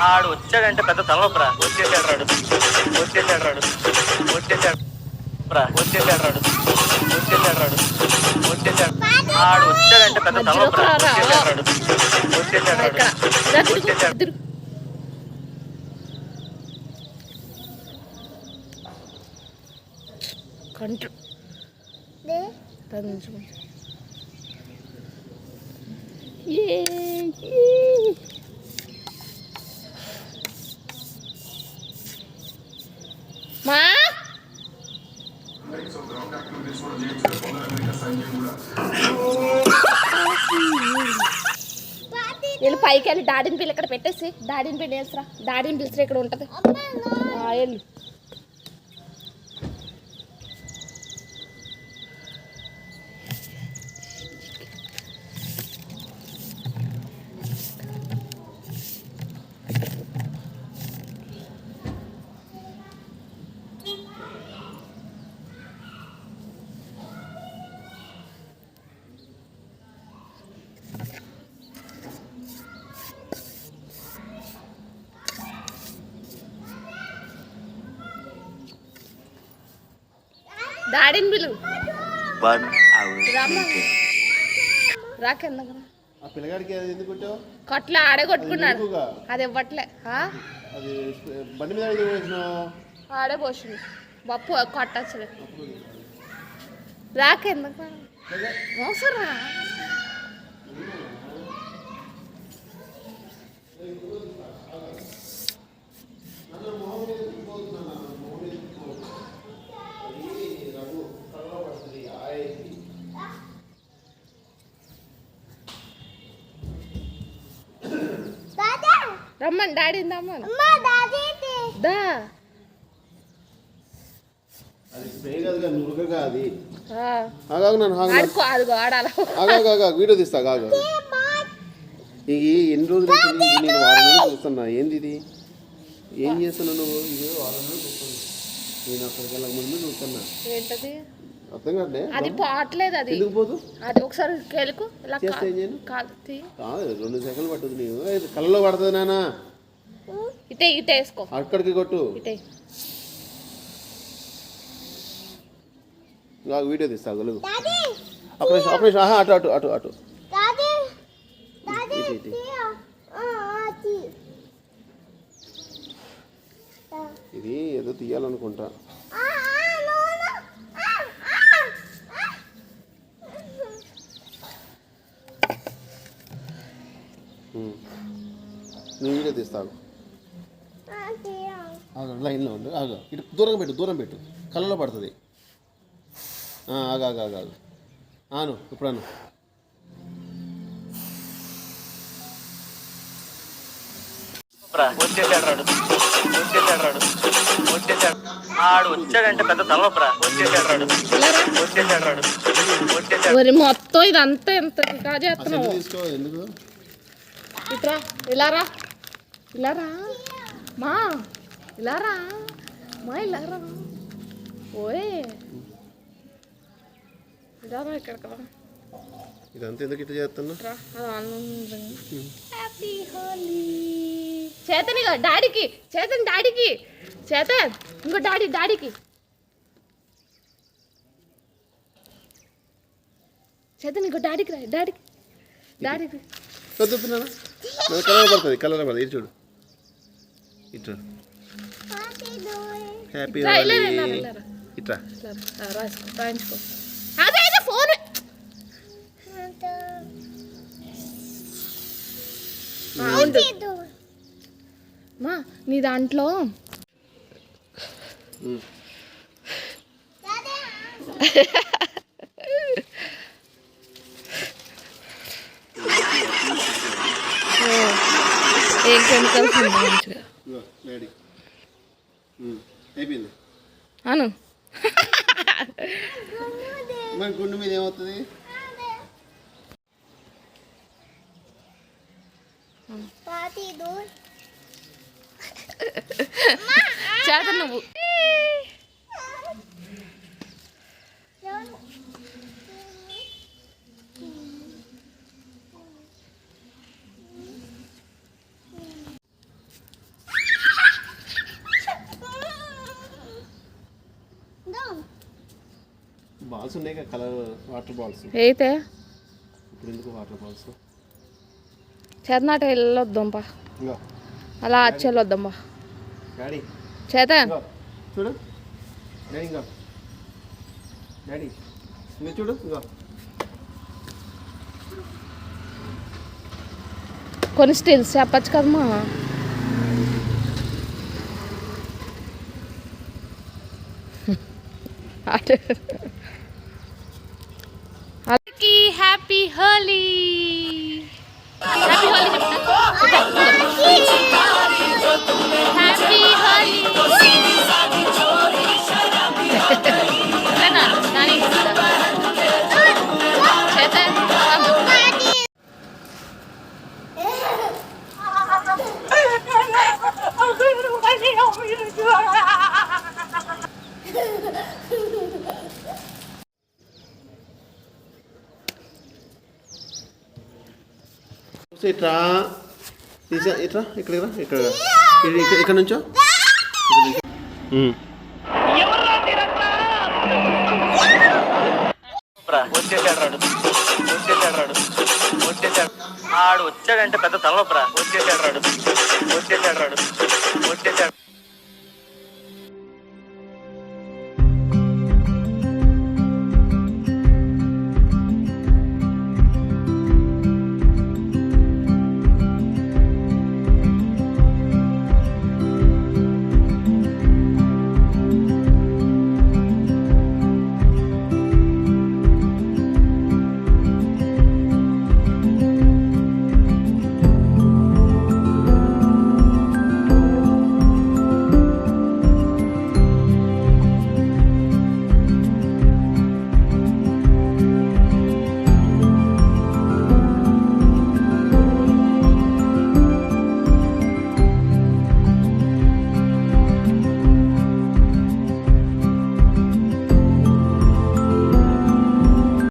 ఆడు వచ్చాడంటే పెద్ద తలనొప్పరా. వచ్చేసాడు రాడు, వచ్చేసాడు రాడు, వచ్చేసాడు రా, వచ్చేసాడు రాడు, వచ్చేసాడు రాడు, వచ్చేసాడు. ఆడు వచ్చాడంటే పెద్ద తలనొప్పరా. వచ్చేసాడు రాడు, వచ్చేసాడు రాడు, వచ్చేసాడు. కంట్రు మా వీళ్ళు పైకి వెళ్ళి డాడీని పిల్ల ఇక్కడ పెట్టేసి డాడీని పిల్ల వేసరా. డాడీని పిలిచిరా, ఇక్కడ ఉంటుంది వెళ్ళు. డాడీని పిలు. రాకెందుకు కొట్ల ఆడే కొట్టుకున్నాడు. అది ఇవ్వట్లే, ఆడే పోసింది బప్పు కొట్టచ్చు. రాకెందుకు మోసరా. రమ్మని డాడీ దమ్మని దా. వీడియో తీస్తా. ఎన్ని రోజులు నేను వారం రోజులు చూస్తున్నా. ఏంది ఇది? ఏం చేస్తున్నావు నువ్వు? ఇది వారం రోజులు చూస్తున్నా. నేను అక్కడికి వెళ్ళక ముందు చూస్తున్నా. ఏంటది? అర్థం కాదే. అది పోవట్లేదు. అది ఎందుకు పోదు? అది ఒకసారి కేలుకు చేస్తే ఏం చేయను? కాదు 2 సెకండ్లు పట్టుద్ది. నీవు కళ్ళలో పడుతుంది నాన్న. ఇటే ఇటే వేసుకో. అక్కడికి కొట్టు. ఇటే వీడియో తీస్తా. గలుగు ఆపరేషన్. అటు అటు అటు అటు ఇది ఏదో తీయాలనుకుంటా. నేను వీడియో తీస్తాను. లైన్లో ఉండు. ఇటు దూరం పెట్టు. కళ్ళలో పడుతుంది. ఆగాగాగాగు. ఇప్పుడు వచ్చేసాడు రాడు, వచ్చేసాడు రాడు, వచ్చేసాడు. ఆడు వచ్చాడంటే పెద్ద తలనొప్పరా. వచ్చేసాడు రాడు, వచ్చేసాడు రాడు, వచ్చేసాడు. మొత్తం ఇదంతా ఎంత చేస్తున్నావు? ఎందుకు ఇట్రా, ఇలారా, ఇలారా మా, ఇలారా మా, ఇలారా. ఓయ్ ఇలారా, ఇక్కడ కదా. ఇదంతా ఎందుకు ఇట్లా చేస్తున్నా? హ్యాపీ హోలీ. చేతన్ ఇక డాడీకి, చేతన్ డాడీకి, చేతన్ ఇంకో డాడీకి, చేతన్ ఇంకో డాడీకి రా. డాడీకి కలర్ పడుతుంది. ఇటు చూడు. ఇటు హ్యాపీ ఇట్రా. రాయించుకో. అదే ఫోన్ మా నీ దాంట్లో ఏం కెమికల్స్ మంచిగా అయిపోయింది. అను మరి గుండు మీద ఏమవుతుంది? పాతి చేతన్ నువ్వు బాల్స్ ఉన్నాయి కదా, కలర్ వాటర్ బాల్స్. అయితే ఇప్పుడు ఎందుకు వాటర్ బాల్స్? చేతనాట వెళ్ళొద్దాంపా, ఇంకో అలా వచ్చి వెళ్ళొద్దాంపా. డాడీ చేతన్ ఇంకో చూడు, డాడీ ఇంకో డాడీ ఇంకా చూడు, ఇంకో కొన్ని స్టిల్స్ చెప్పచ్చు కదమ్మా. అలాగే హ్యాపీ హోలీ, హ్యాపీ హోలీ చెప్తా, హ్యాపీ హోలీ. చేతన్ ఇట్రా తీసా, ఇట్రా ఇక్కడికి రా, ఇక్కడ ఇక్కడ నుంచో వచ్చేసాడు రాడు, వచ్చేసాడు రాడు, వచ్చేసాడు. ఆడు వచ్చాడంటే పెద్ద తలనొప్పరా. వచ్చేసాడు రాడు, వచ్చేసాడు రాడు, వచ్చేసాడు.